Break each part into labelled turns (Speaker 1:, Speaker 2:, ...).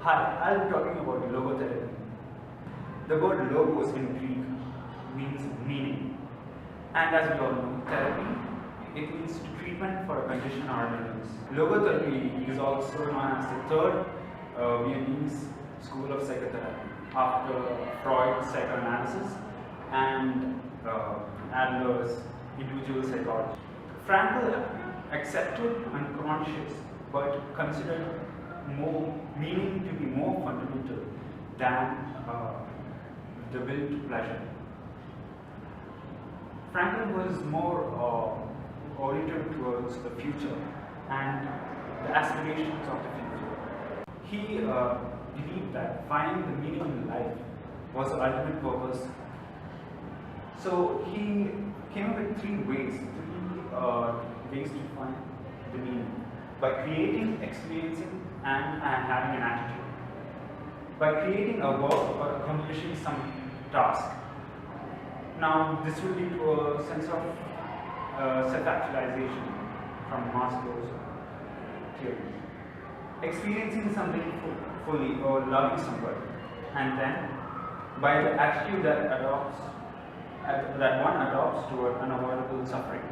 Speaker 1: Hi, I'll be talking about logotherapy. The word logos in Greek means meaning, and as we all know, therapy, it means treatment for a condition or an illness. Logotherapy is also known as the third Viennese school of psychotherapy after Freud's psychoanalysis and Adler's individual psychology. Frankl accepted unconscious but considered more meaning to be more fundamental than the will to pleasure. Franklin was more oriented towards the future and the aspirations of the future. He believed that finding the meaning in life was the ultimate purpose. So he came up with three ways to find the meaning: by creating, experiencing, and having an attitude; by creating a work or accomplishing some task. Now, this will lead to a sense of self-actualization from Maslow's theory. Experiencing something fully or loving somebody, and then by the attitude that one adopts toward unavoidable suffering.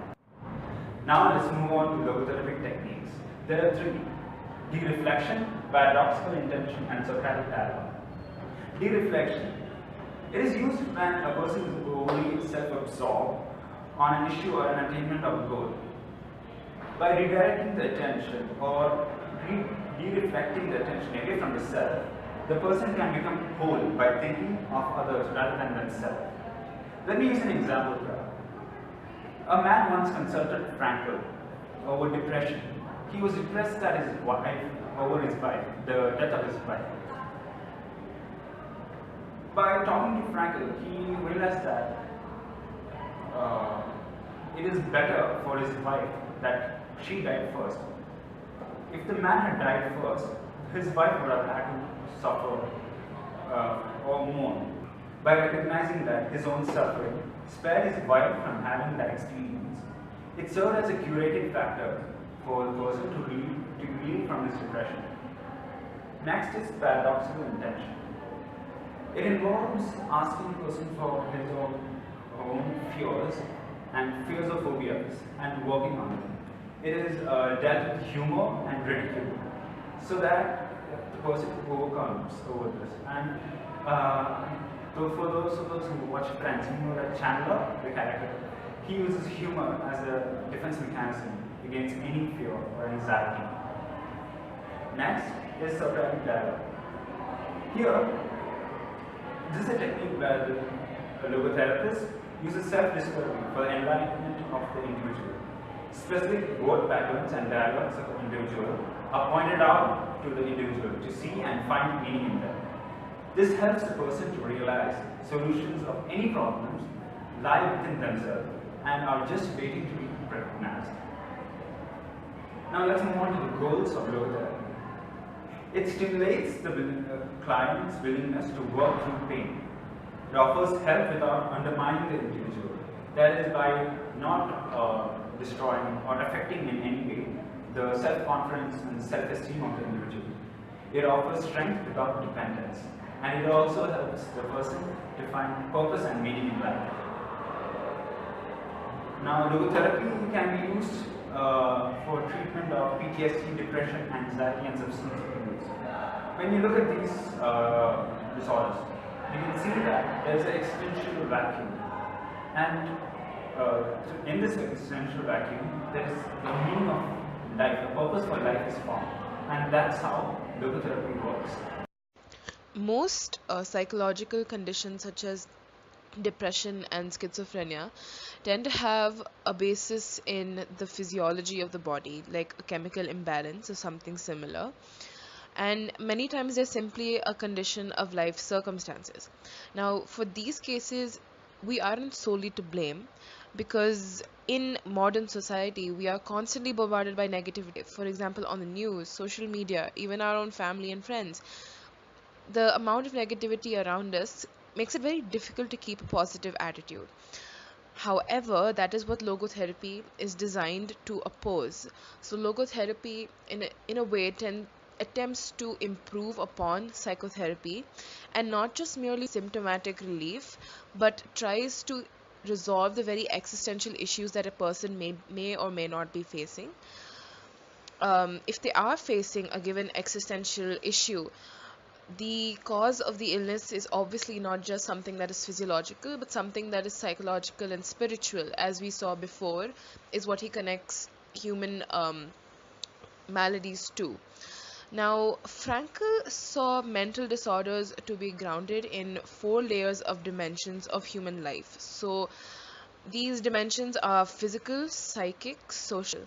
Speaker 1: Now, let's move on to logotherapeutic techniques. There are three: de-reflection, paradoxical intention, and Socratic dialogue. De-reflection. It is used when a person is overly self-absorbed on an issue or an attainment of a goal. By redirecting the attention or de-reflecting the attention away from the self, the person can become whole by thinking of others rather than themselves. Let me use an example here. A man once consulted Frankl over depression. He was depressed at over his wife, the death of his wife. By talking to Frankl, he realized that it is better for his wife that she died first. If the man had died first, his wife would have had to suffer or mourn. By recognizing that his own suffering spared his wife from having that experience, it served as a curative factor for the person to relieve from his depression. Next is paradoxical intention. It involves asking a person for his own fears and fears or phobias and working on them. It is dealt with humor and ridicule so that the person overcomes over this. And so for those of us who watch Friends, you know that Chandler, the character, he uses humor as a defense mechanism against any fear or anxiety. Next is Socratic dialogue. Here, this is a technique where the logotherapist uses self-discovery for the enlightenment of the individual. Specific word patterns and dialogues of the individual are pointed out to the individual to see and find meaning in them. This helps the person to realize solutions of any problems lie within themselves and are just waiting to be recognized. Now let's move on to the goals of logotherapy. It stimulates the client's willingness to work through pain. It offers help without undermining the individual. That is, by not destroying or affecting in any way the self-confidence and self-esteem of the individual. It offers strength without dependence. And it also helps the person to find purpose and meaning in life. Now, logotherapy can be used for treatment of PTSD, depression, anxiety, and substance abuse. When you look at these disorders, you can see that there is an existential vacuum. And in this existential vacuum, there is the meaning of life, the purpose for life is found. And that's how logotherapy works.
Speaker 2: Most psychological conditions such as depression and schizophrenia tend to have a basis in the physiology of the body, like a chemical imbalance or something similar. And many times they're simply a condition of life circumstances. Now, for these cases, we aren't solely to blame because in modern society, we are constantly bombarded by negativity. For example, on the news, social media, even our own family and friends. The amount of negativity around us makes it very difficult to keep a positive attitude. However, that is what logotherapy is designed to oppose. So logotherapy in a way attempts to improve upon psychotherapy and not just merely symptomatic relief, but tries to resolve the very existential issues that a person may or may not be facing. If they are facing a given existential issue, the cause of the illness is obviously not just something that is physiological, but something that is psychological and spiritual. As we saw before, is what he connects human maladies to. Now, Frankl saw mental disorders to be grounded in four layers of dimensions of human life. So, these dimensions are physical, psychic, social.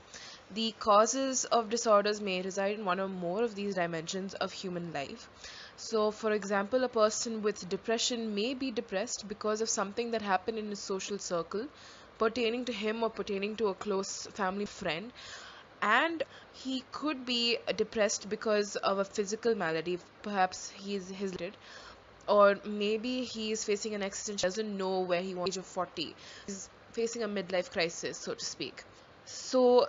Speaker 2: The causes of disorders may reside in one or more of these dimensions of human life. So, for example, a person with depression may be depressed because of something that happened in his social circle pertaining to him or pertaining to a close family friend, and he could be depressed because of a physical malady. Perhaps he's or maybe he is facing an existential, doesn't know where he wants at the age of 40. He's facing a midlife crisis, so to speak. So,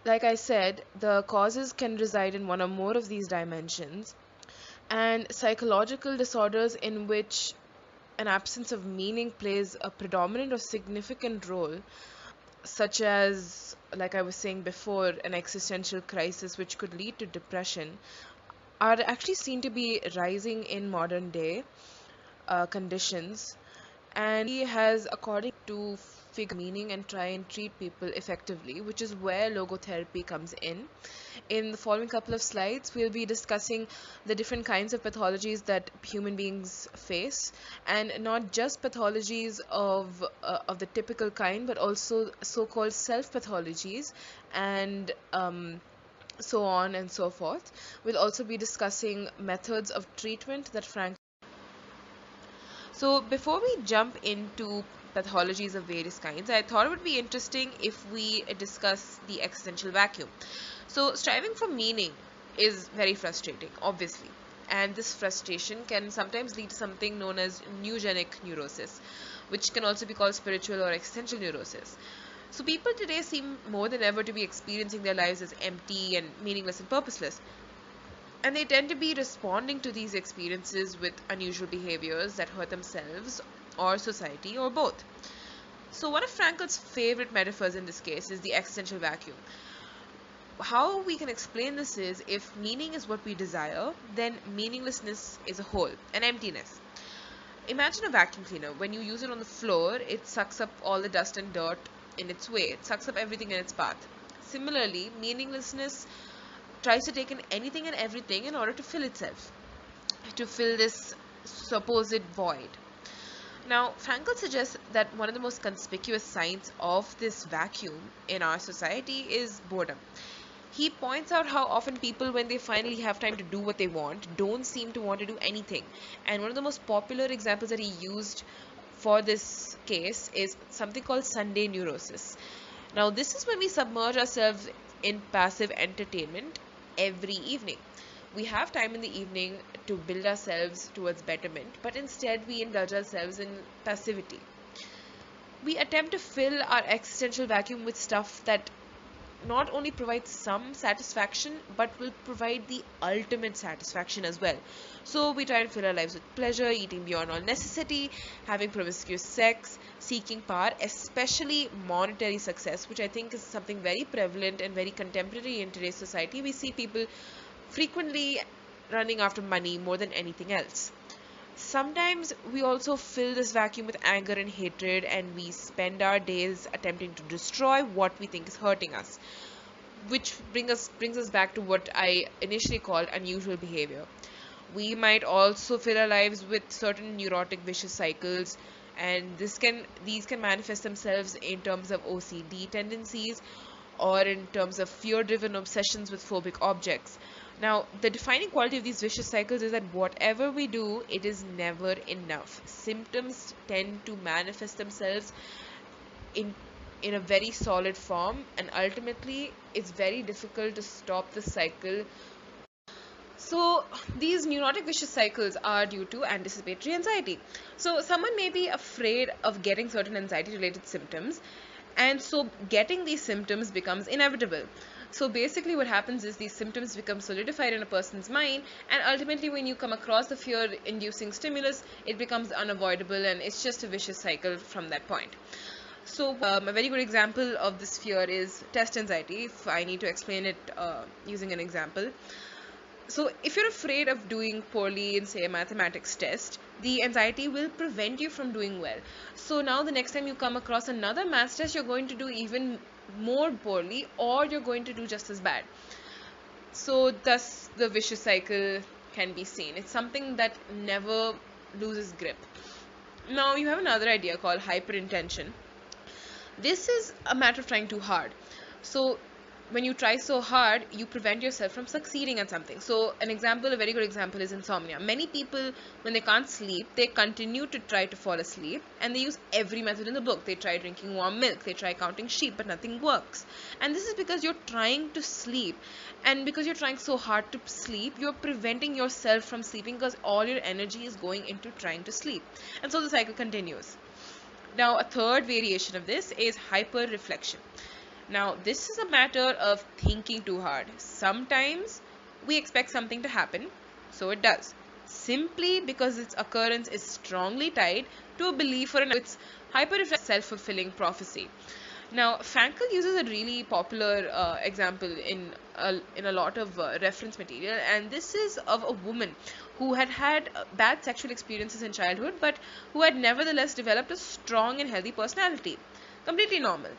Speaker 2: like I said, the causes can reside in one or more of these dimensions, and psychological disorders in which an absence of meaning plays a predominant or significant role, such as, like I was saying before, an existential crisis which could lead to depression, are actually seen to be rising in modern day conditions. And he has, according to, figure meaning and try and treat people effectively, which is where logotherapy comes in. In the following couple of slides, we'll be discussing the different kinds of pathologies that human beings face, and not just pathologies of the typical kind, but also so-called self-pathologies, and so on and so forth. We'll also be discussing methods of treatment that Frank. So before we jump into pathologies of various kinds, I thought it would be interesting if we discuss the existential vacuum. So striving for meaning is very frustrating, obviously. And this frustration can sometimes lead to something known as neogenic neurosis, which can also be called spiritual or existential neurosis. So people today seem more than ever to be experiencing their lives as empty and meaningless and purposeless. And they tend to be responding to these experiences with unusual behaviors that hurt themselves or society or both. So one of Frankl's favorite metaphors in this case is the existential vacuum. How we can explain this is, if meaning is what we desire, then meaninglessness is a hole, an emptiness. Imagine a vacuum cleaner. When you use it on the floor, it sucks up all the dust and dirt in its way. It sucks up everything in its path. Similarly, meaninglessness tries to take in anything and everything in order to fill itself, to fill this supposed void. Now, Frankl suggests that one of the most conspicuous signs of this vacuum in our society is boredom. He points out how often people, when they finally have time to do what they want, don't seem to want to do anything. And one of the most popular examples that he used for this case is something called Sunday neurosis. Now, this is when we submerge ourselves in passive entertainment every evening. We have time in the evening to build ourselves towards betterment, but instead we indulge ourselves in passivity. We attempt to fill our existential vacuum with stuff that not only provides some satisfaction, but will provide the ultimate satisfaction as well. So we try and fill our lives with pleasure, eating beyond all necessity, having promiscuous sex, seeking power, especially monetary success, which I think is something very prevalent and very contemporary in today's society. We see people frequently running after money more than anything else. Sometimes we also fill this vacuum with anger and hatred, and we spend our days attempting to destroy what we think is hurting us, which brings us back to what I initially called unusual behavior. We might also fill our lives with certain neurotic vicious cycles, and these can manifest themselves in terms of OCD tendencies or in terms of fear-driven obsessions with phobic objects. Now, the defining quality of these vicious cycles is that whatever we do, it is never enough. Symptoms tend to manifest themselves in a very solid form, and ultimately it's very difficult to stop the cycle. So these neurotic vicious cycles are due to anticipatory anxiety. So someone may be afraid of getting certain anxiety related symptoms, and so getting these symptoms becomes inevitable. So basically what happens is these symptoms become solidified in a person's mind, and ultimately when you come across the fear inducing stimulus, it becomes unavoidable, and it's just a vicious cycle from that point. So a very good example of this fear is test anxiety, if I need to explain it using an example. So if you're afraid of doing poorly in, say, a mathematics test, the anxiety will prevent you from doing well. So now the next time you come across another maths test, you're going to do even more poorly, or you're going to do just as bad. So thus the vicious cycle can be seen. It's something that never loses grip. Now you have another idea called hyperintention. This is a matter of trying too hard. So when you try so hard, you prevent yourself from succeeding at something. So an example, a very good example, is insomnia. Many people, when they can't sleep, they continue to try to fall asleep, and they use every method in the book. They try drinking warm milk, they try counting sheep, but nothing works. And this is because you're trying to sleep, and because you're trying so hard to sleep, you're preventing yourself from sleeping, because all your energy is going into trying to sleep. And so the cycle continues. Now, a third variation of this is hyper reflection. Now, this is a matter of thinking too hard. Sometimes we expect something to happen, so it does, simply because its occurrence is strongly tied to a belief or its hyper-reflexive self-fulfilling prophecy. Now, Frankel uses a really popular example in a lot of reference material, and this is of a woman who had had bad sexual experiences in childhood, but who had nevertheless developed a strong and healthy personality. Completely normal.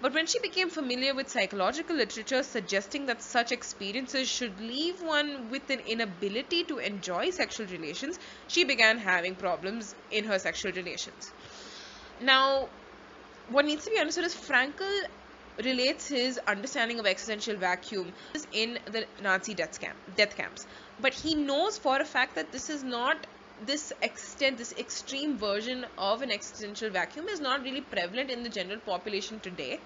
Speaker 2: But when she became familiar with psychological literature suggesting that such experiences should leave one with an inability to enjoy sexual relations, she began having problems in her sexual relations. Now, what needs to be understood is Frankel relates his understanding of existential vacuum in the Nazi death camps. But he knows for a fact that this is not this extreme version of an existential vacuum is not really prevalent in the general population today,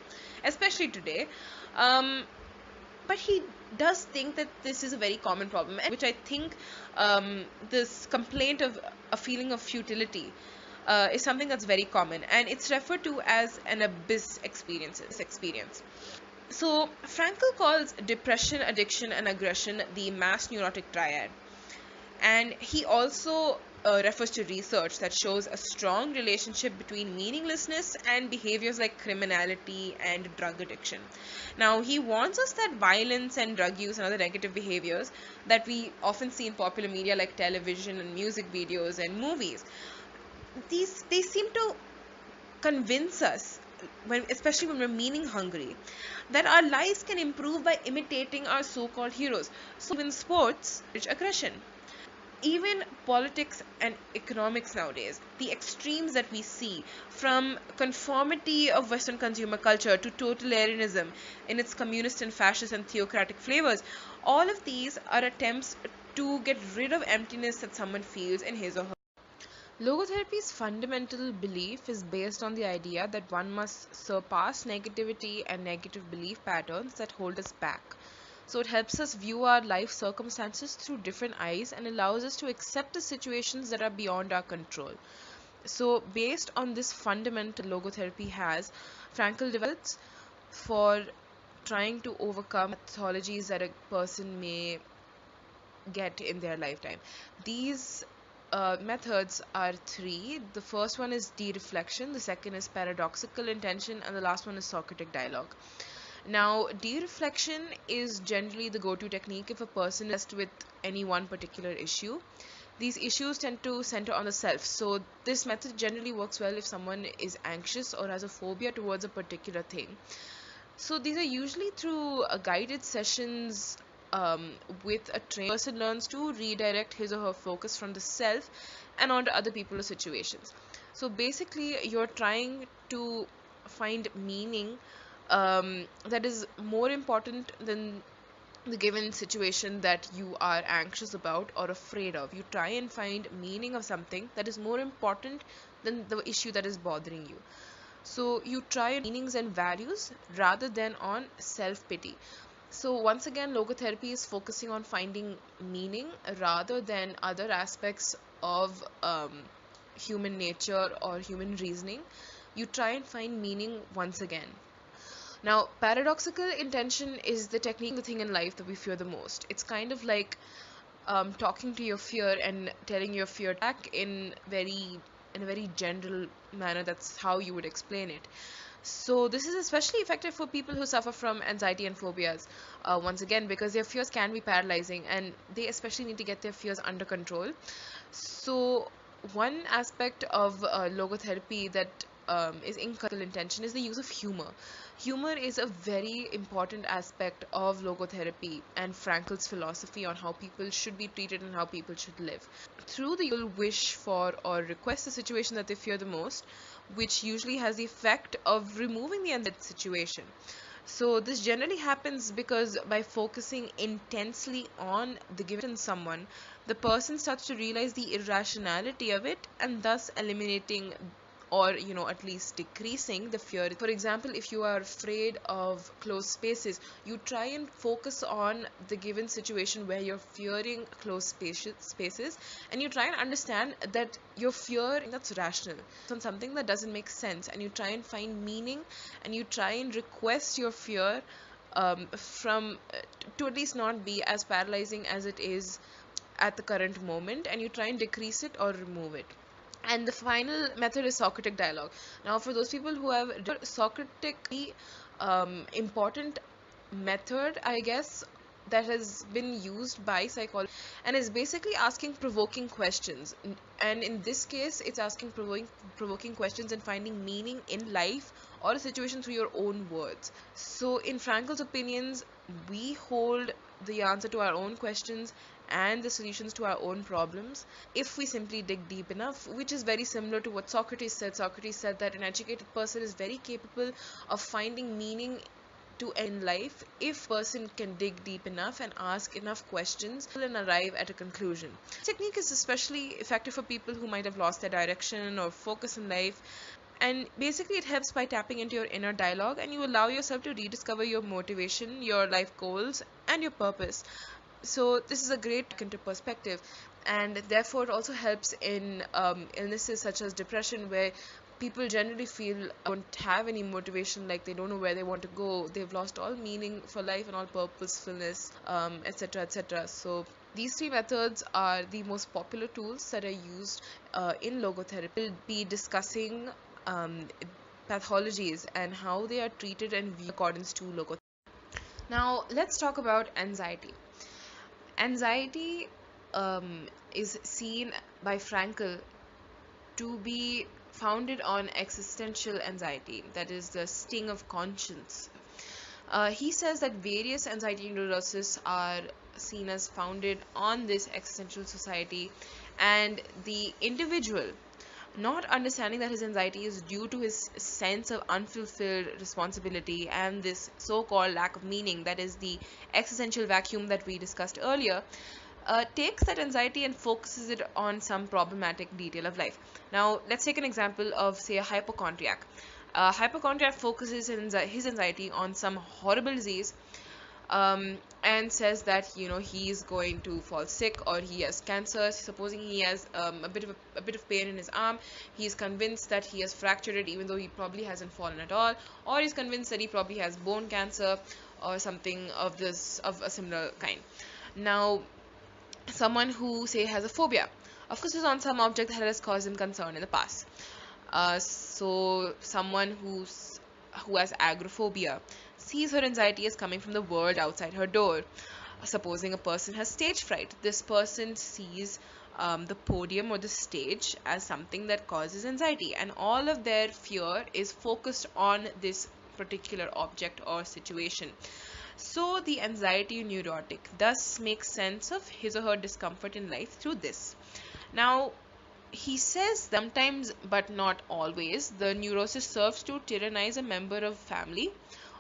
Speaker 2: especially today. But he does think that this is a very common problem, which I think this complaint of a feeling of futility is something that's very common, and it's referred to as an abyss experience. So Frankel calls depression, addiction, and aggression the mass neurotic triad. And he also refers to research that shows a strong relationship between meaninglessness and behaviors like criminality and drug addiction. Now, he warns us that violence and drug use and other negative behaviors that we often see in popular media like television and music videos and movies, they seem to convince us, especially when we're meaning hungry, that our lives can improve by imitating our so-called heroes. So in sports, it's aggression. Even politics and economics nowadays, the extremes that we see, from conformity of Western consumer culture to totalitarianism in its communist and fascist and theocratic flavors, all of these are attempts to get rid of emptiness that someone feels in his or her. Logotherapy's fundamental belief is based on the idea that one must surpass negativity and negative belief patterns that hold us back. So it helps us view our life circumstances through different eyes and allows us to accept the situations that are beyond our control. So based on this fundamental logotherapy has, Frankl develops for trying to overcome pathologies that a person may get in their lifetime. These methods are three. The first one is de-reflection, the second is paradoxical intention, and the last one is Socratic dialogue. Now, de-reflection is generally the go-to technique if a person is with any one particular issue. These issues tend to center on the self. So this method generally works well if someone is anxious or has a phobia towards a particular thing. So these are usually through guided sessions with a trained person learns to redirect his or her focus from the self and onto other people or situations. So basically, you're trying to find meaning that is more important than the given situation that you are anxious about or afraid of. You try and find meaning of something that is more important than the issue that is bothering you. So you try meanings and values rather than on self-pity. So once again, logotherapy is focusing on finding meaning rather than other aspects of human nature or human reasoning. You try and find meaning once again. Now, paradoxical intention is the technique, the thing in life that we fear the most. It's kind of like talking to your fear and telling your fear back in a very general manner. That's how you would explain it. So this is especially effective for people who suffer from anxiety and phobias, once again, because their fears can be paralyzing, and they especially need to get their fears under control. So one aspect of logotherapy that is in cultural intention is the use of humor. Humor is a very important aspect of logotherapy and Frankl's philosophy on how people should be treated and how people should live. Through the you'll wish for or request the situation that they fear the most, which usually has the effect of removing the unsaid situation. So this generally happens because by focusing intensely on the given someone, the person starts to realize the irrationality of it and thus eliminating or at least decreasing the fear. For example, if you are afraid of closed spaces, you try and focus on the given situation where you're fearing closed spaces, and you try and understand that your fear that's rational on something that doesn't make sense, and you try and find meaning, and you try and request your fear from to at least not be as paralyzing as it is at the current moment, and you try and decrease it or remove it. And the final method is Socratic dialogue. Now, for those people who have Socratic, important method, I guess, that has been used by psychology, and is basically asking provoking questions. And in this case, it's asking provoking questions and finding meaning in life or a situation through your own words. So, in Frankl's opinions, we hold the answer to our own questions and the solutions to our own problems if we simply dig deep enough, which is very similar to what Socrates said. Socrates said that an educated person is very capable of finding meaning to in life if person can dig deep enough and ask enough questions and arrive at a conclusion. This technique is especially effective for people who might have lost their direction or focus in life, and basically it helps by tapping into your inner dialogue, and you allow yourself to rediscover your motivation, your life goals, and your purpose. So this is a great into perspective, and therefore it also helps in illnesses such as depression, where people generally feel don't have any motivation, like they don't know where they want to go, they've lost all meaning for life and all purposefulness, etc, etc. So these three methods are the most popular tools that are used in logotherapy. We'll be discussing pathologies and how they are treated and viewed accordance to logotherapy. Now let's talk about anxiety. Anxiety is seen by Frankl to be founded on existential anxiety, that is, the sting of conscience. He says that various anxiety neuroses are seen as founded on this existential society, and the individual not understanding that his anxiety is due to his sense of unfulfilled responsibility and this so-called lack of meaning, that is the existential vacuum that we discussed earlier, takes that anxiety and focuses it on some problematic detail of life. Now let's take an example of, say, a hypochondriac. Hypochondriac focuses his anxiety on some horrible disease, and says that he is going to fall sick, or he has cancer. Supposing he has a bit of pain in his arm, he is convinced that he has fractured it, even though he probably hasn't fallen at all, or he's convinced that he probably has bone cancer or something of a similar kind. Now, someone who, say, has a phobia, of course, is on some object that has caused him concern in the past. So someone who has agoraphobia sees her anxiety as coming from the world outside her door. Supposing a person has stage fright, this person sees the podium or the stage as something that causes anxiety, and all of their fear is focused on this particular object or situation. So the anxiety neurotic thus makes sense of his or her discomfort in life through this. Now, he says sometimes, but not always, the neurosis serves to tyrannize a member of family,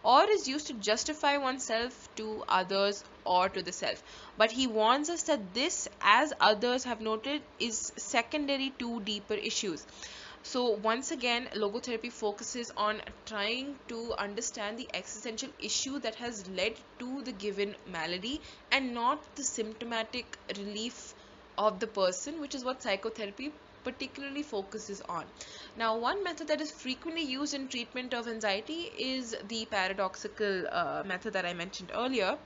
Speaker 2: or is used to justify oneself to others or to the self. But he warns us that this, as others have noted, is secondary to deeper issues. So once again, logotherapy focuses on trying to understand the existential issue that has led to the given malady, and not the symptomatic relief of the person, which is what psychotherapy particularly focuses on. Now, one method that is frequently used in treatment of anxiety is the paradoxical method that I mentioned earlier.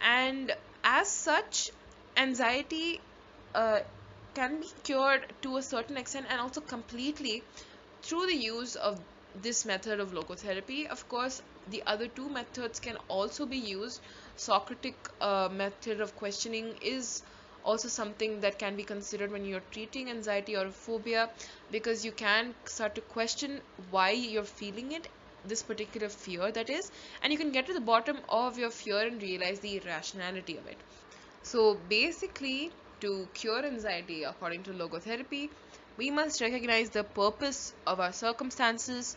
Speaker 2: And as such, anxiety uh, can be cured to a certain extent and also completely through the use of this method of logotherapy. Of course, the other two methods can also be used. Socratic method of questioning is also something that can be considered when you're treating anxiety or a phobia, because you can start to question why you're feeling it, this particular fear that is, and you can get to the bottom of your fear and realize the irrationality of it. So basically, to cure anxiety according to logotherapy, we must recognize the purpose of our circumstances,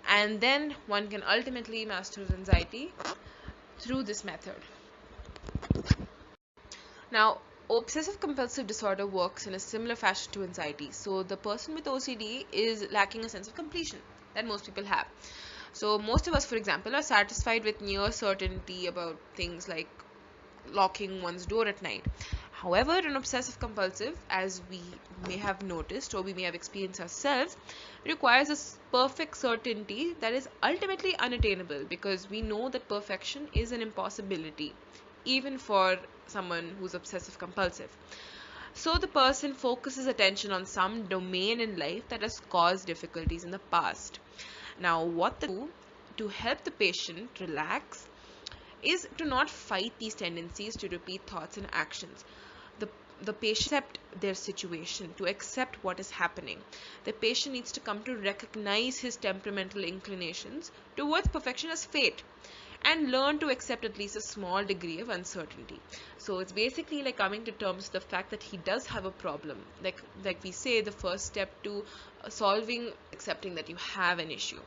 Speaker 2: and then one can ultimately master anxiety through this method. Now, obsessive compulsive disorder works in a similar fashion to anxiety. So the person with OCD is lacking a sense of completion that most people have. So most of us, for example, are satisfied with near certainty about things like locking one's door at night. However, an obsessive compulsive, as we may have noticed or we may have experienced ourselves, requires a perfect certainty that is ultimately unattainable, because we know that perfection is an impossibility even for someone who's obsessive compulsive. So the person focuses attention on some domain in life that has caused difficulties in the past. Now, what they do to help the patient relax is to not fight these tendencies to repeat thoughts and actions. The, the patient accept their situation, to accept what is happening. The patient needs to come to recognize his temperamental inclinations towards perfection as fate, and learn to accept at least a small degree of uncertainty. So it's basically like coming to terms with the fact that he does have a problem. Like we say, the first step to solving, accepting that you have an issue.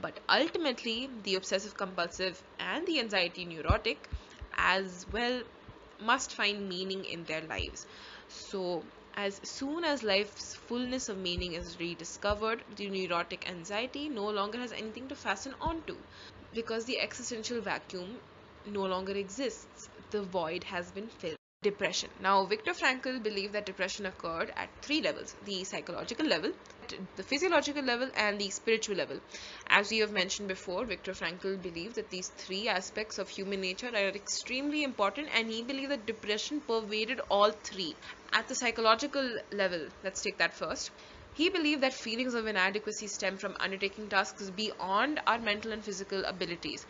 Speaker 2: But ultimately, the obsessive compulsive and the anxiety neurotic as well must find meaning in their lives. So as soon as life's fullness of meaning is rediscovered, the neurotic anxiety no longer has anything to fasten onto, because the existential vacuum no longer exists. The void has been filled. Depression. Now, Viktor Frankl believed that depression occurred at three levels: the psychological level, the physiological level, and the spiritual level. As we have mentioned before, Viktor Frankl believed that these three aspects of human nature are extremely important, and he believed that depression pervaded all three. At the psychological level, let's take that first. He believed that feelings of inadequacy stem from undertaking tasks beyond our mental and physical abilities.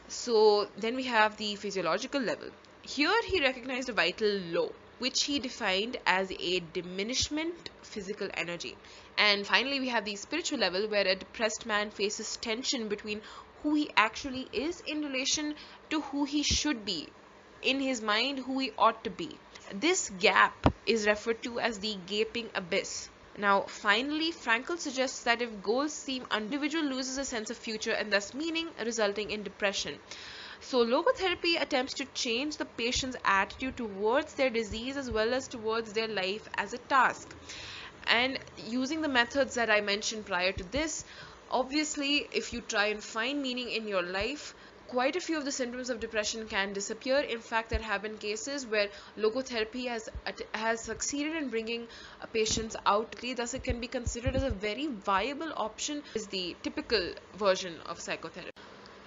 Speaker 2: So then we have the physiological level. Here he recognized a vital low, which he defined as a diminishment physical energy. And finally, we have the spiritual level, where a depressed man faces tension between who he actually is in relation to who he should be, in his mind who he ought to be. This gap is referred to as the gaping abyss. Now, finally, Frankl suggests that if goals seem individual, loses a sense of future and thus meaning, resulting in depression. So logotherapy attempts to change the patient's attitude towards their disease as well as towards their life as a task. And using the methods that I mentioned prior to this, obviously, if you try and find meaning in your life, quite a few of the symptoms of depression can disappear. In fact, there have been cases where logotherapy has succeeded in bringing patients out. Thus, it can be considered as a very viable option. Is the typical version of psychotherapy.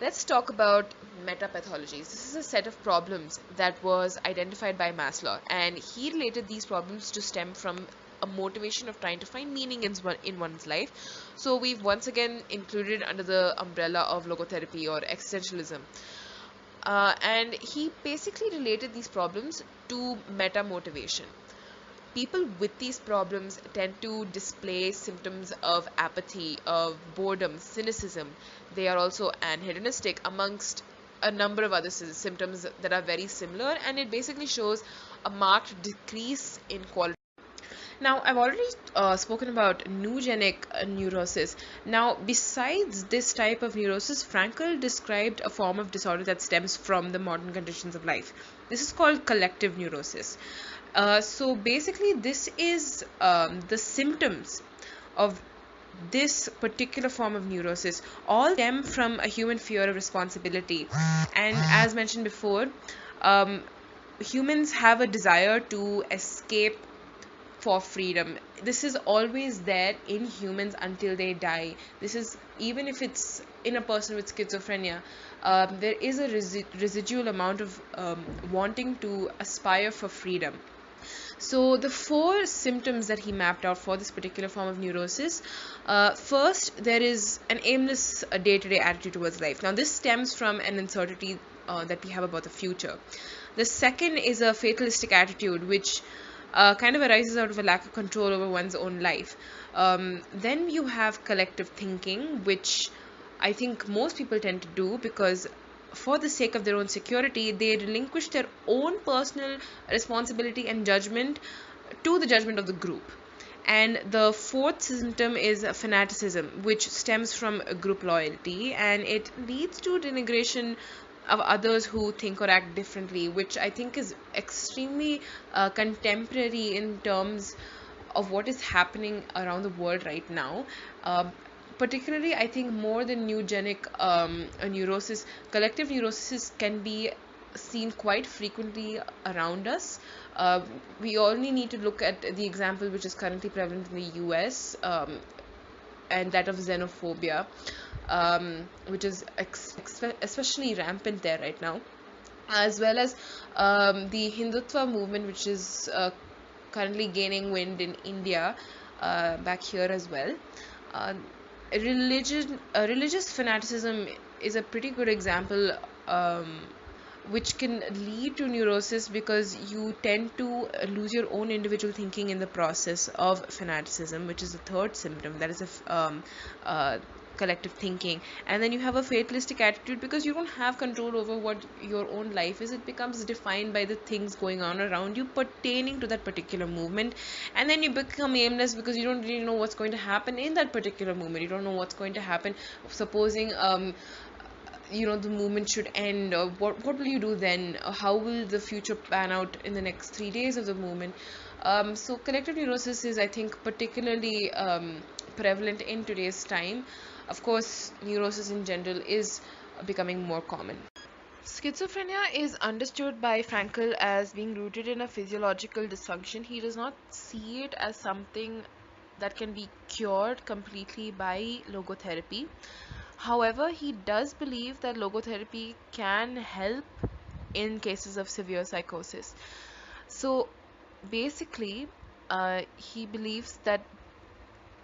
Speaker 2: Let's talk about metapathologies. This is a set of problems that was identified by Maslow, and he related these problems to stem from a motivation of trying to find meaning in one's life. So we've once again included under the umbrella of logotherapy or existentialism. And he basically related these problems to meta motivation. People with these problems tend to display symptoms of apathy, of boredom, cynicism. They are also anhedonistic, amongst a number of other symptoms that are very similar, and it basically shows a marked decrease in quality. Now, I've already spoken about neurogenic neurosis. Now, besides this type of neurosis, Frankl described a form of disorder that stems from the modern conditions of life. This is called collective neurosis. So basically, this is the symptoms of this particular form of neurosis all stem from a human fear of responsibility. And as mentioned before, humans have a desire to escape for freedom. this is always there in humans until they die. This is, even if it's in a person with schizophrenia, there is a residual amount of wanting to aspire for freedom. So the four symptoms that he mapped out for this particular form of neurosis, first, there is an aimless day-to-day attitude towards life. Now this stems from an uncertainty that we have about the future. The second is a fatalistic attitude, which kind of arises out of a lack of control over one's own life. Then you have collective thinking, which I think most people tend to do because for the sake of their own security, they relinquish their own personal responsibility and judgment to the judgment of the group. And the fourth symptom is fanaticism, which stems from group loyalty, and it leads to denigration of others who think or act differently, which I think is extremely contemporary in terms of what is happening around the world right now. Particularly, I think more than eugenic neurosis, collective neurosis can be seen quite frequently around us. We only need to look at the example which is currently prevalent in the US, and that of xenophobia, which is especially rampant there right now, as well as the Hindutva movement, which is currently gaining wind in India, back here as well. Uh, religious fanaticism is a pretty good example, which can lead to neurosis because you tend to lose your own individual thinking in the process of fanaticism, which is the third symptom. That is collective thinking. And then you have a fatalistic attitude because you don't have control over what your own life is. It becomes defined by the things going on around you pertaining to that particular movement, and then you become aimless because you don't really know what's going to happen in that particular movement. You don't know what's going to happen, supposing the movement should end, or what will you do then? How will the future pan out in the next 3 days of the movement? So collective neurosis is, I think, particularly prevalent in today's time. Of course, neurosis in general is becoming more common. Schizophrenia is understood by Frankl as being rooted in a physiological dysfunction. He does not see it as something that can be cured completely by logotherapy. However, he does believe that logotherapy can help in cases of severe psychosis. So basically, he believes that,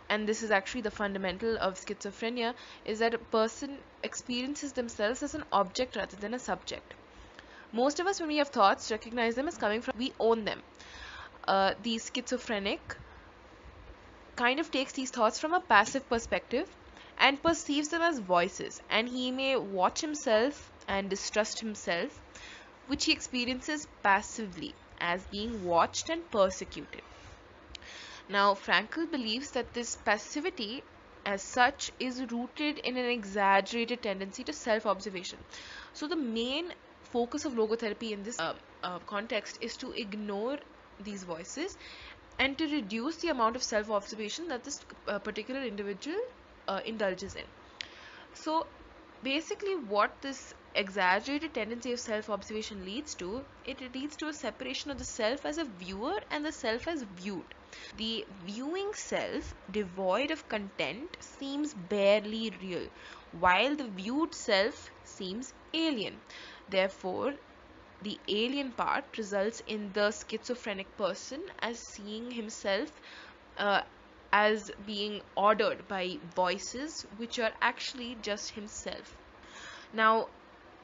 Speaker 2: and this is actually the fundamental of schizophrenia, is that a person experiences themselves as an object rather than a subject. Most of us, when we have thoughts, recognize them as coming from, we own them. The schizophrenic kind of takes these thoughts from a passive perspective and perceives them as voices, and he may watch himself and distrust himself, which he experiences passively as being watched and persecuted. Now, Frankl believes that this passivity as such is rooted in an exaggerated tendency to self-observation. So the main focus of logotherapy in this context is to ignore these voices and to reduce the amount of self-observation that this particular individual indulges in. So basically what this exaggerated tendency of self-observation leads to, it leads to a separation of the self as a viewer and the self as viewed. The viewing self, devoid of content, seems barely real, while the viewed self seems alien. Therefore, the alien part results in the schizophrenic person as seeing himself as being ordered by voices which are actually just himself. Now,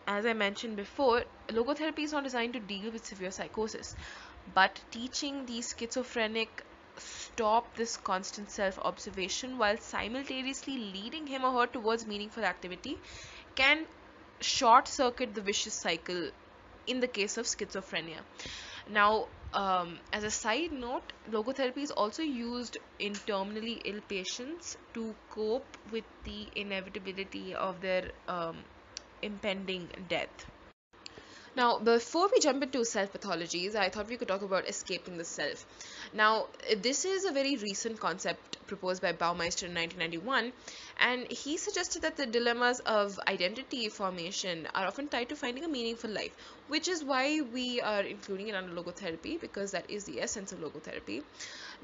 Speaker 2: as I mentioned before, logotherapy is not designed to deal with severe psychosis, but teaching the schizophrenic stop this constant self-observation while simultaneously leading him or her towards meaningful activity can short circuit the vicious cycle in the case of schizophrenia. Now, as a side note, logotherapy is also used in terminally ill patients to cope with the inevitability of their impending death. Now, before we jump into self pathologies, I thought we could talk about escaping the self. Now, this is a very recent concept proposed by Baumeister in 1991, and he suggested that the dilemmas of identity formation are often tied to finding a meaningful life, which is why we are including it under logotherapy, because that is the essence of logotherapy.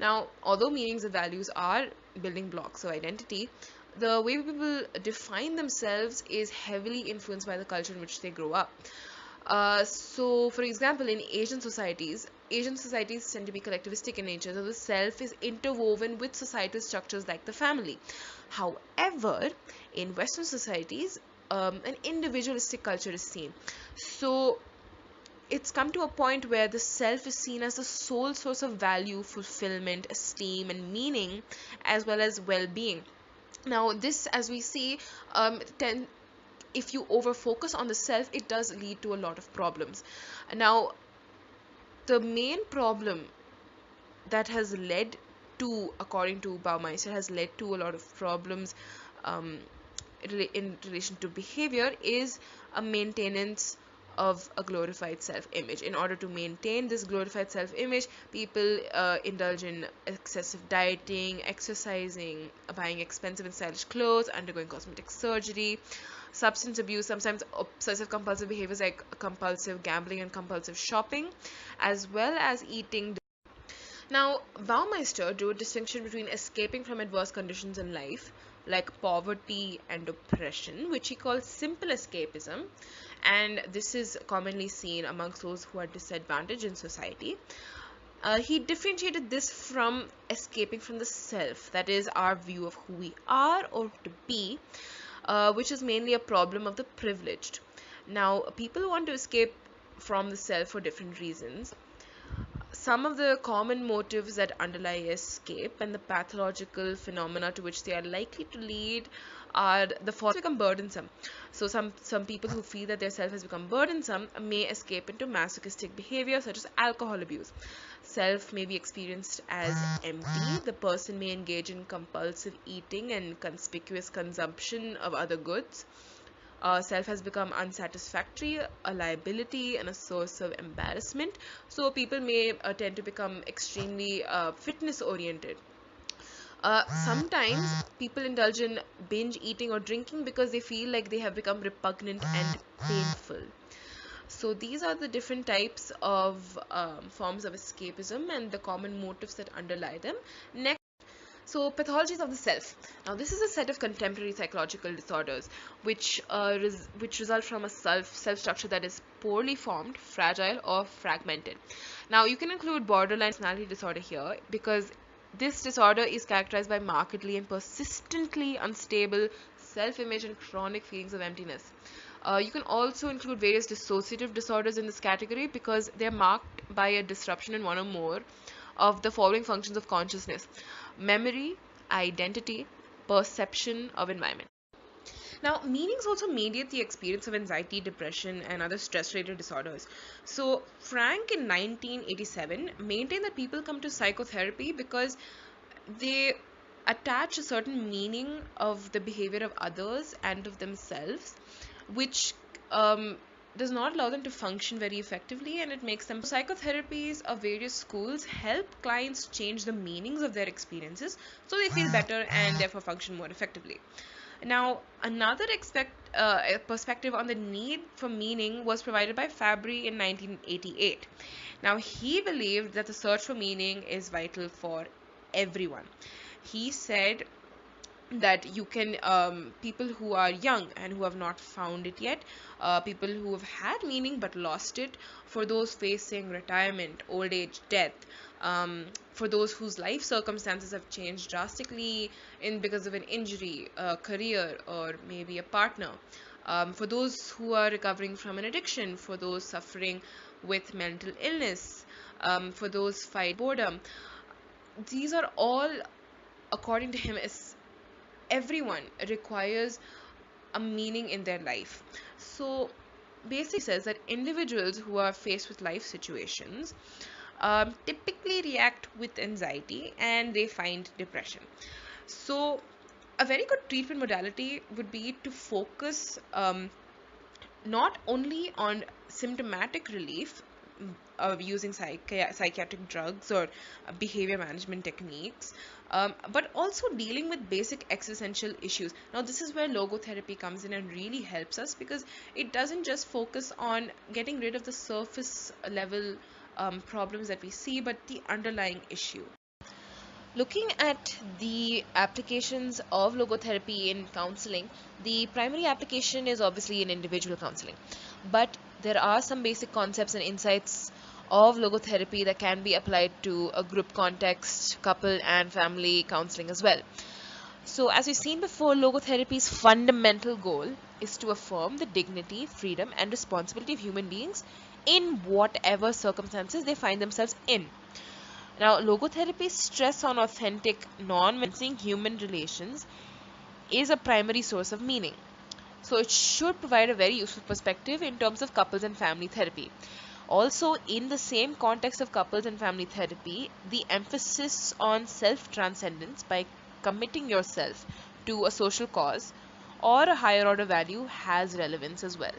Speaker 2: Now, although meanings and values are building blocks of identity, the way people define themselves is heavily influenced by the culture in which they grow up. So, for example, in Asian societies tend to be collectivistic in nature, so the self is interwoven with societal structures like the family. However, in Western societies, an individualistic culture is seen. So, it's come to a point where the self is seen as the sole source of value, fulfillment, esteem, and meaning, as well as well being. Now, this, as we see, if you over focus on the self, it does lead to a lot of problems. Now, the main problem that has led to, according to Baumeister, has led to a lot of problems um, in relation to behavior is a maintenance of a glorified self-image. In order to maintain this glorified self-image, people indulge in excessive dieting, exercising, buying expensive and stylish clothes, undergoing cosmetic surgery, substance abuse, sometimes obsessive compulsive behaviors like compulsive gambling and compulsive shopping, as well as eating. Now, Baumeister drew a distinction between escaping from adverse conditions in life, like poverty and oppression, which he called simple escapism, and this is commonly seen amongst those who are disadvantaged in society. He differentiated this from escaping from the self, that is, our view of who we are or to be, which is mainly a problem of the privileged. Now, people want to escape from the self for different reasons. Some of the common motives that underlie escape and the pathological phenomena to which they are likely to lead are the following: become burdensome. So some people who feel that their self has become burdensome may escape into masochistic behavior such as alcohol abuse. Self may be experienced as empty. The person may engage in compulsive eating and conspicuous consumption of other goods. Self has become unsatisfactory, a liability, and a source of embarrassment. So people may tend to become extremely fitness oriented. Sometimes people indulge in binge eating or drinking because they feel like they have become repugnant and painful. So these are the different types of forms of escapism and the common motives that underlie them. Next, so, pathologies of the self. Now, this is a set of contemporary psychological disorders which result from a self structure that is poorly formed, fragile, or fragmented. Now, you can include borderline personality disorder here because this disorder is characterized by markedly and persistently unstable self-image and chronic feelings of emptiness. You can also include various dissociative disorders in this category because they're marked by a disruption in one or more of the following functions of consciousness: memory, identity, perception of environment. Now, meanings also mediate the experience of anxiety, depression, and other stress related disorders. So, Frank in 1987 maintained that people come to psychotherapy because they attach a certain meaning of the behavior of others and of themselves, which does not allow them to function very effectively, and it makes them. Psychotherapies of various schools help clients change the meanings of their experiences so they feel better and therefore function more effectively. Now, another perspective on the need for meaning was provided by Fabry in 1988. Now, he believed that the search for meaning is vital for everyone. He said that you can people who are young and who have not found it yet, people who have had meaning but lost it, for those facing retirement, old age, death, for those whose life circumstances have changed drastically because of an injury, a career, or maybe a partner, for those who are recovering from an addiction, for those suffering with mental illness, for those fight boredom. These are all, according to him, is everyone requires a meaning in their life. So basically says that individuals who are faced with life situations typically react with anxiety and they find depression. So a very good treatment modality would be to focus not only on symptomatic relief of using psychiatric drugs or behavior management techniques, but also dealing with basic existential issues. Now, this is where logotherapy comes in and really helps us, because it doesn't just focus on getting rid of the surface level problems that we see, but the underlying issue. Looking at the applications of logotherapy in counseling, the primary application is obviously in individual counseling, but there are some basic concepts and insights of logotherapy that can be applied to a group context, couple and family counseling as well. So, as we've seen before, logotherapy's fundamental goal is to affirm the dignity, freedom, and responsibility of human beings in whatever circumstances they find themselves in. Now, logotherapy's stress on authentic, non-convincing human relations is a primary source of meaning. So, it should provide a very useful perspective in terms of couples and family therapy. Also, in the same context of couples and family therapy, the emphasis on self-transcendence by committing yourself to a social cause or a higher order value has relevance as well.